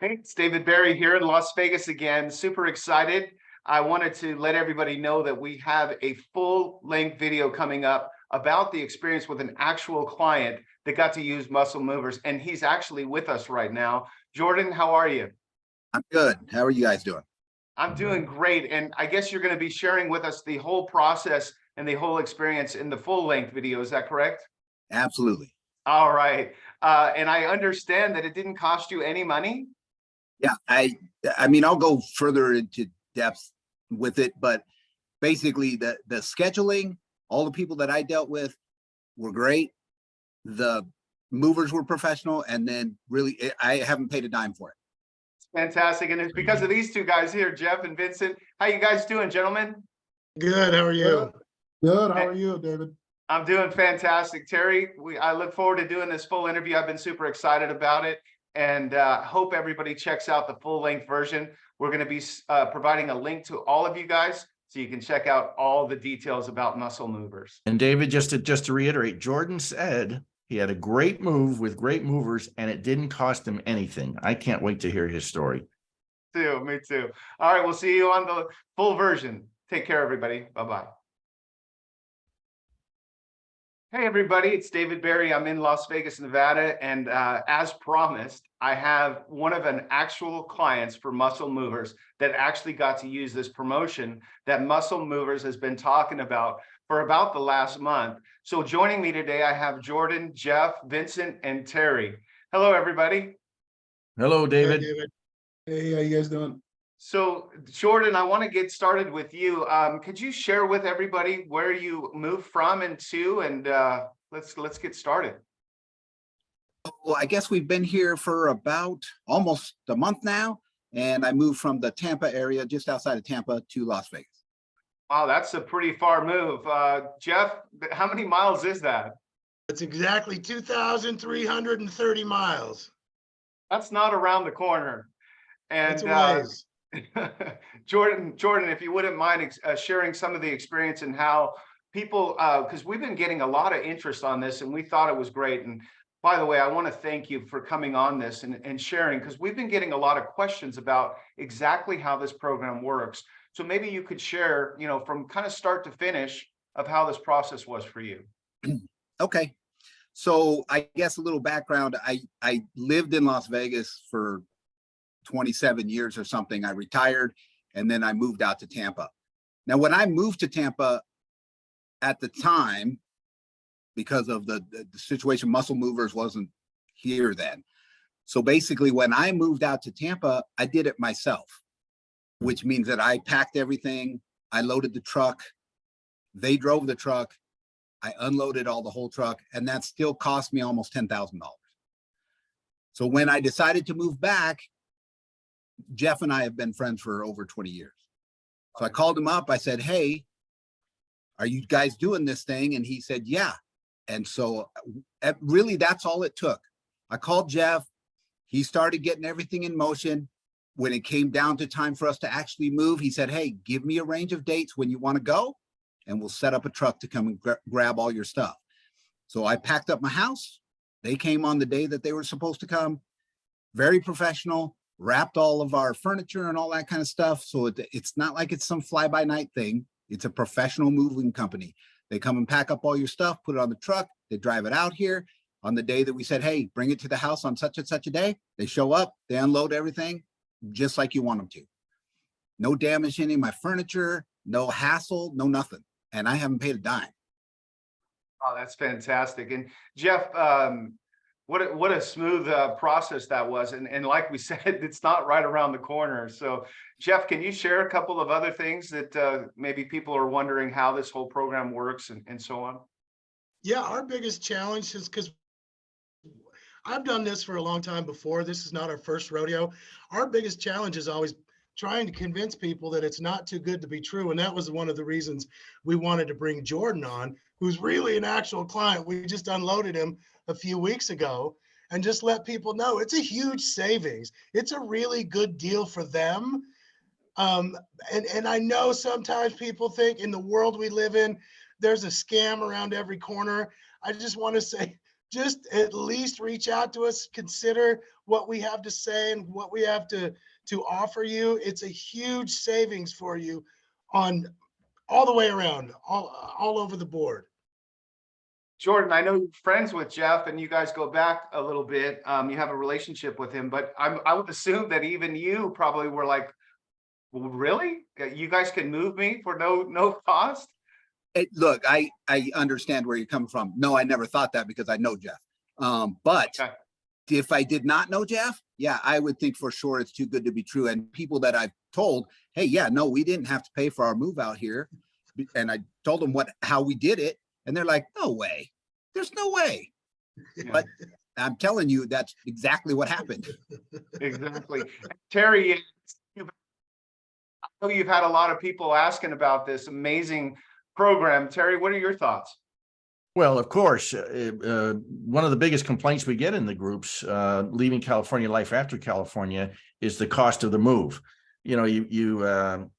Hey, it's David Barry here in Las Vegas again. Super excited. I wanted to let everybody know that we have a full-length video coming up about the experience with an actual client that got to use muscle movers, and he's actually with us right now. Jordan, how are you? I'm good. How are you guys doing? I'm doing great, and I guess you're going to be sharing with us the whole process and the whole experience in the full-length video. Is that correct? Absolutely. All right. And I understand that it didn't cost you any money. Yeah, I mean, I'll go further into depth with it, but basically the scheduling, all the people that I dealt with were great. The movers were professional, and then really I haven't paid a dime for it. Fantastic. And it's because of these two guys here, Jeff and Vincent. How you guys doing, gentlemen? Good. How are you? Good. How are you, David? I'm doing fantastic. Terry, I look forward to doing this full interview. I've been super excited about it, and hope everybody checks out the full-length version. We're going to be providing a link to all of you guys so you can check out all the details about muscle movers. And David, just to reiterate, Jordan said he had a great move with great movers, and it didn't cost him anything. I can't wait to hear his story. Me too. All right, we'll see you on the full version. Take care, everybody. Bye-bye. Hey, everybody, it's David Barry. I'm in Las Vegas, Nevada. And as promised, I have one of an actual clients for Muscle Movers that actually got to use this promotion that Muscle Movers has been talking about for about the last month. So joining me today, I have Jordan, Jeff, Vincent, and Terry. Hello, everybody. Hello, David. Hey, David. Hey, how you guys doing? So Jordan, I want to get started with you. Could you share with everybody where you moved from and to, and let's get started. Well, I guess we've been here for about almost a month now, and I moved from the Tampa area, just outside of Tampa, to Las Vegas. Wow, that's a pretty far move. Jeff, how many miles is that? It's exactly 2,330 miles. That's not around the corner. It's And a ways. Jordan, if you wouldn't mind sharing some of the experience and how people, because we've been getting a lot of interest on this and we thought it was great. And by the way, I want to thank you for coming on this and sharing, because we've been getting a lot of questions about exactly how this program works. So maybe you could share, from kind of start to finish of how this process was for you. Okay. So I guess a little background. I lived in Las Vegas for 27 years or something. I retired, and then I moved out to Tampa. Now, when I moved to Tampa at the time, because of the situation, Muscle Movers wasn't here then. So basically, when I moved out to Tampa, I did it myself, which means that I packed everything. I loaded the truck. They drove the truck. I unloaded the whole truck, and that still cost me almost $10,000. So when I decided to move back, Jeff and I have been friends for over 20 years. So I called him up. I said, hey, are you guys doing this thing? And he said, yeah. And so really, that's all it took. I called Jeff. He started getting everything in motion. When it came down to time for us to actually move, he said, hey, give me a range of dates when you want to go, and we'll set up a truck to come and grab all your stuff. So I packed up my house. They came on the day that they were supposed to come. Very professional. Wrapped all of our furniture and all that kind of stuff. So it's not like it's some fly-by-night thing. It's a professional moving company. They come and pack up all your stuff, put it on the truck. They drive it out here. On the day that we said, hey, bring it to the house on such and such a day, they show up, they unload everything just like you want them to. No damage to any of my furniture, no hassle, no nothing. And I haven't paid a dime. Oh, that's fantastic. And Jeff, what a smooth process that was. And like we said, it's not right around the corner. So Jeff, can you share a couple of other things that maybe people are wondering how this whole program works and so on? Yeah, our biggest challenge is because I've done this for a long time before. This is not our first rodeo. Our biggest challenge is always trying to convince people that it's not too good to be true. And that was one of the reasons we wanted to bring Jordan on, who's really an actual client. We just unloaded him a few weeks ago, and just let people know it's a huge savings. It's a really good deal for them. And I know sometimes people think in the world we live in, there's a scam around every corner. I just want to say just at least reach out to us, consider what we have to say and what we have to offer you. It's a huge savings for you on all the way around, all over the board. Jordan, I know you're friends with Jeff and you guys go back a little bit. You have a relationship with him, but I would assume that even you probably were like, well, really? You guys can move me for no cost? Look, I understand where you're coming from. No, I never thought that because I know Jeff. But Okay. if I did not know Jeff, yeah, I would think for sure it's too good to be true. And people that I've told, hey, yeah, no, we didn't have to pay for our move out here. And I told them how we did it. And they're like, no way. There's no way. Yeah. But I'm telling you, that's exactly what happened. Exactly. Terry, I know you've had a lot of people asking about this amazing program. Terry, what are your thoughts? Well, of course, one of the biggest complaints we get in the groups, leaving California, life after California, is the cost of the move. You know, you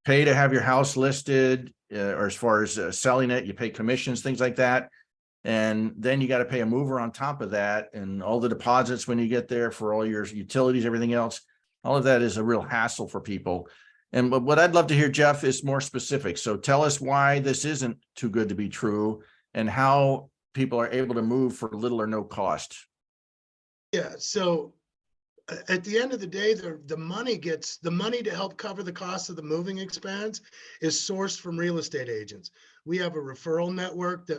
pay to have your house listed, or as far as selling it, you pay commissions, things like that. And then you got to pay a mover on top of that, and all the deposits when you get there for all your utilities, everything else. All of that is a real hassle for people. And what I'd love to hear, Jeff, is more specific. So tell us why this isn't too good to be true and how people are able to move for little or no cost. Yeah. So at the end of the day, the money to help cover the cost of the moving expense is sourced from real estate agents. We have a referral network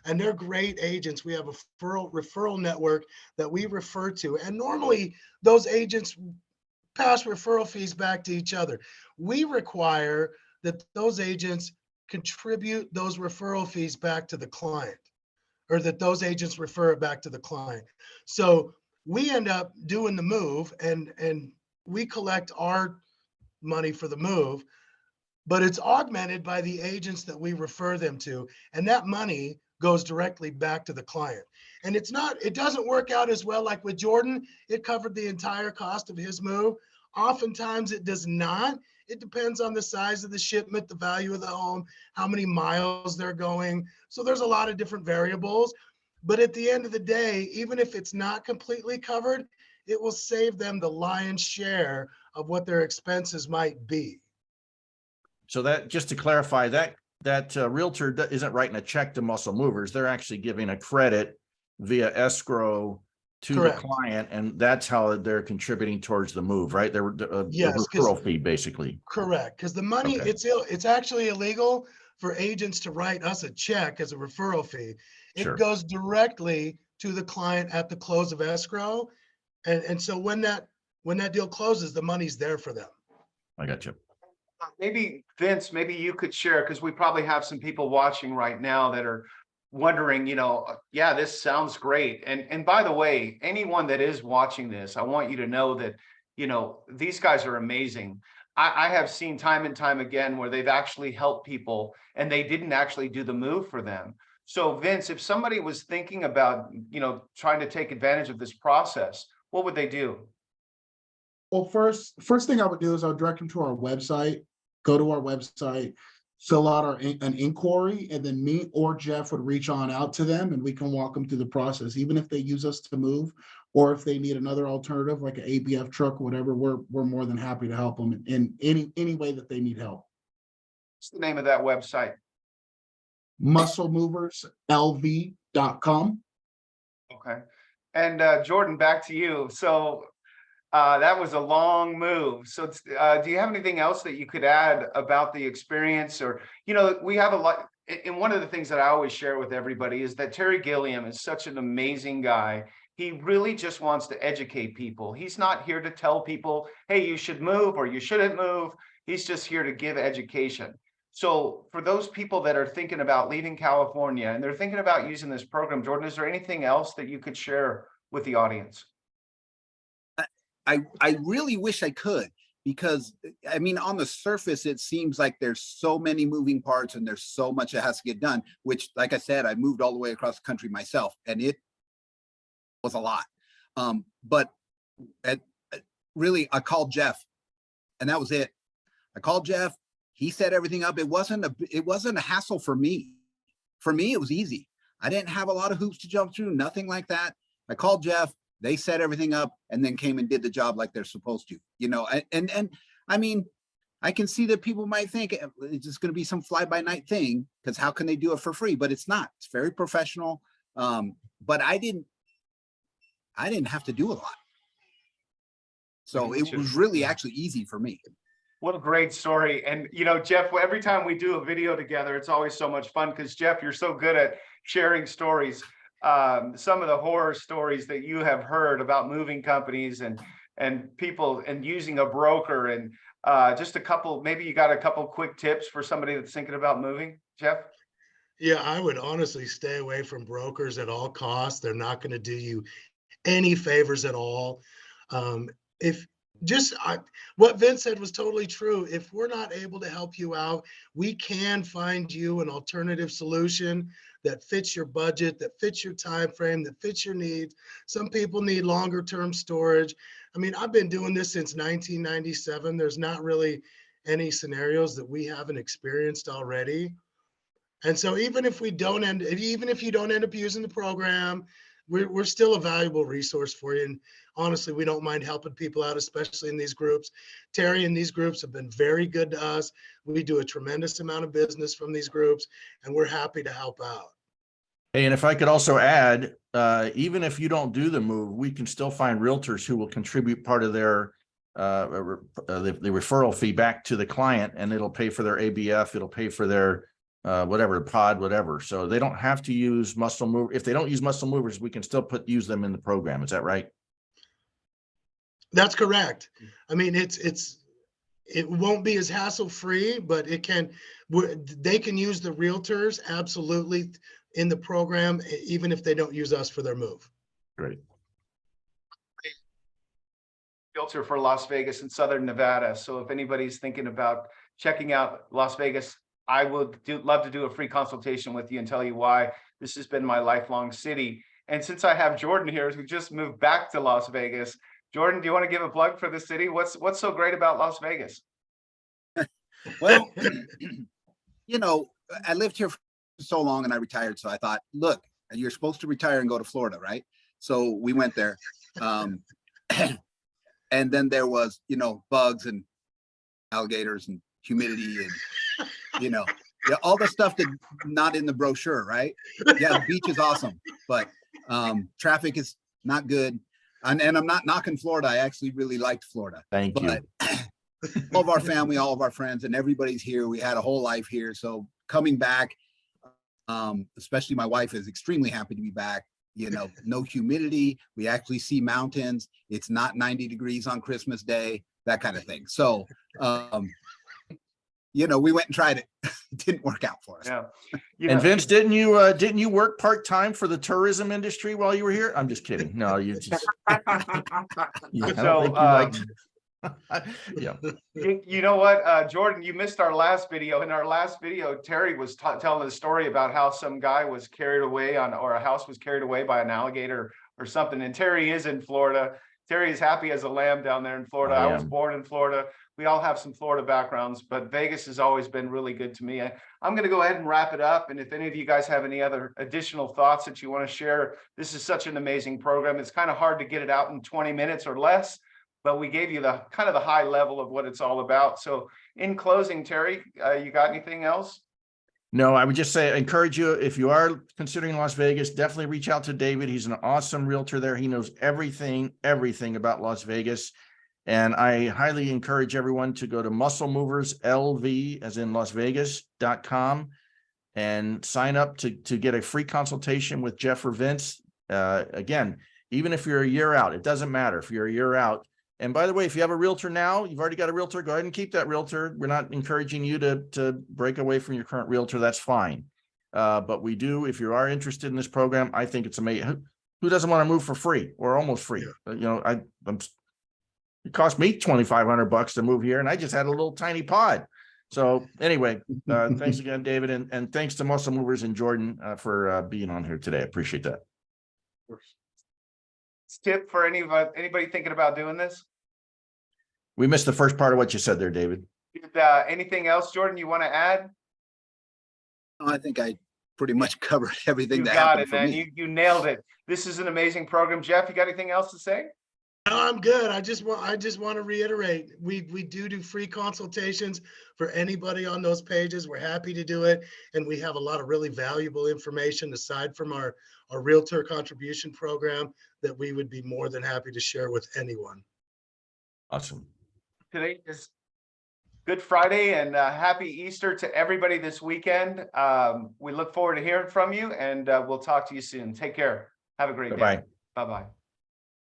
and they're great agents. We have a referral network that we refer to. And normally those agents pass referral fees back to each other. We require that those agents contribute those referral fees back to the client, or that those agents refer it back to the client. So we end up doing the move and we collect our money for the move, but it's augmented by the agents that we refer them to. And that money goes directly back to the client. And it doesn't work out as well. Like with Jordan, it covered the entire cost of his move. Oftentimes it does not. It depends on the size of the shipment, the value of the home, how many miles they're going. So there's a lot of different variables. But at the end of the day, even if it's not completely covered, it will save them the lion's share of what their expenses might be. So that, just to clarify, that realtor isn't writing a check to Muscle Movers. They're actually giving a credit via escrow to Correct. the client, and that's how they're contributing towards the move, right? They're Yes, a referral fee, basically. Correct, because the money, Okay. it's actually illegal for agents to write us a check as a referral fee. It Sure. goes directly to the client at the close of escrow. And so when that deal closes, the money's there for them. I got you. Maybe Vince, maybe you could share, because we probably have some people watching right now that are wondering, yeah, this sounds great. And by the way, anyone that is watching this, I want you to know that, these guys are amazing. I have seen time and time again where they've actually helped people and they didn't actually do the move for them. So Vince, if somebody was thinking about, trying to take advantage of this process, what would they do? Well, first thing I would do is I'll direct them to our website, go to our website, fill out an inquiry, and then me or Jeff would reach on out to them and we can walk them through the process. Even if they use us to move, or if they need another alternative like an ABF truck or whatever, we're more than happy to help them in any way that they need help. What's the name of that website? musclemoverslv.com. Okay. And Jordan, back to you. So that was a long move. So do you have anything else that you could add about the experience? Or, we have a lot. And one of the things that I always share with everybody is that Terry Gilliam is such an amazing guy. He really just wants to educate people. He's not here to tell people, hey, you should move or you shouldn't move. He's just here to give education. So for those people that are thinking about leaving California and they're thinking about using this program, Jordan, is there anything else that you could share with the audience? I really wish I could, because I mean, on the surface, it seems like there's so many moving parts and there's so much that has to get done, which, like I said, I moved all the way across the country myself and it was a lot. But really, I called Jeff and that was it. I called Jeff. He set everything up. It wasn't a hassle for me. For me, it was easy. I didn't have a lot of hoops to jump through, nothing like that. I called Jeff, they set everything up and then came and did the job like they're supposed to, you know, and I mean, I can see that people might think it's just going to be some fly by night thing, because how can they do it for free? But it's not. It's very professional. But I didn't have to do a lot. So it was really actually easy for me. What a great story. And, you know, Jeff, every time we do a video together, it's always so much fun because, Jeff, you're so good at sharing stories. Some of the horror stories that you have heard about moving companies and people and using a broker, and just a couple, maybe you got a couple quick tips for somebody that's thinking about moving, Jeff? Yeah, I would honestly stay away from brokers at all costs. They're not going to do you any favors at all. If just what Vince said was totally true. If we're not able to help you out, we can find you an alternative solution that fits your budget, that fits your time frame, that fits your needs. Some people need longer term storage. I mean, I've been doing this since 1997. There's not really any scenarios that we haven't experienced already. And so even if you don't end up using the program, we're still a valuable resource for you. And honestly, we don't mind helping people out, especially in these groups. Terry and these groups have been very good to us. We do a tremendous amount of business from these groups, and we're happy to help out. Hey, and if I could also add, even if you don't do the move, we can still find realtors who will contribute part of their the referral fee back to the client, and it'll pay for their ABF, it'll pay for their whatever, pod, whatever. So they don't have to use muscle move. If they don't use muscle movers, we can still use them in the program. Is that right? That's correct. I mean, it won't be as hassle free, but they can use the realtors absolutely in the program, even if they don't use us for their move. Great. Realtor for Las Vegas and Southern Nevada. So if anybody's thinking about checking out Las Vegas, I would love to do a free consultation with you and tell you why this has been my lifelong city. And since I have Jordan here, who just moved back to Las Vegas, Jordan, do you want to give a plug for the city? What's so great about Las Vegas? Well, you know, I lived here for so long and I retired. So I thought, look, you're supposed to retire and go to Florida, right? So we went there. And then there was, you know, bugs and alligators and humidity and, you know, all the stuff that not in the brochure, right? Yeah, the beach is awesome, but traffic is not good. And I'm not knocking Florida. I actually really liked Florida. Thank you. All of our family, all of our friends, and everybody's here. We had a whole life here. So coming back, especially my wife is extremely happy to be back. You know, no humidity. We actually see mountains. It's not 90 degrees on Christmas Day, that kind of thing. So, you know, we went and tried it. It didn't work out for us. Yeah. And Vince, didn't you work part-time for the tourism industry while you were here? I'm just kidding. No, you just yeah. You know what, Jordan, you missed our last video. In our last video, Terry was telling a story about how some guy was carried away or a house was carried away by an alligator or something. And Terry is in Florida. Terry is happy as a lamb down there in Florida. I was born in Florida. We all have some Florida backgrounds, but Vegas has always been really good to me. I'm going to go ahead and wrap it up. And if any of you guys have any other additional thoughts that you want to share, this is such an amazing program. It's kind of hard to get it out in 20 minutes or less, but we gave you the kind of the high level of what it's all about. So in closing, Terry, you got anything else? No, I would just say, encourage you, if you are considering Las Vegas, definitely reach out to David. He's an awesome realtor there. He knows everything about Las Vegas. And I highly encourage everyone to go to Muscle Movers LV, as in Las Vegas.com, and sign up to get a free consultation with Jeff or Vince. Again, even if you're a year out, it doesn't matter if you're a year out. And by the way, if you have a realtor now, you've already got a realtor, go ahead and keep that realtor. We're not encouraging you to break away from your current realtor. That's fine. But we do, if you are interested in this program, I think it's amazing. Who doesn't want to move for free or almost free? Yeah. You know, it cost me $2,500 to move here, and I just had a little tiny pod. So anyway, thanks again, David, and thanks to Muscle Movers and Jordan for being on here today. I appreciate that. Tip for anybody thinking about doing this? We missed the first part of what you said there, David. Anything else, Jordan, you want to add? I think I pretty much covered everything You that got happened it, for man. me. You nailed it. This is an amazing program. Jeff, you got anything else to say? No, I'm good. I just want to reiterate, we do free consultations for anybody on those pages. We're happy to do it. And we have a lot of really valuable information aside from our realtor contribution program that we would be more than happy to share with anyone. Awesome. Today is Good Friday and happy Easter to everybody this weekend. We look forward to hearing from you, and we'll talk to you soon. Take care. Have a great day. Bye-bye. Bye-bye.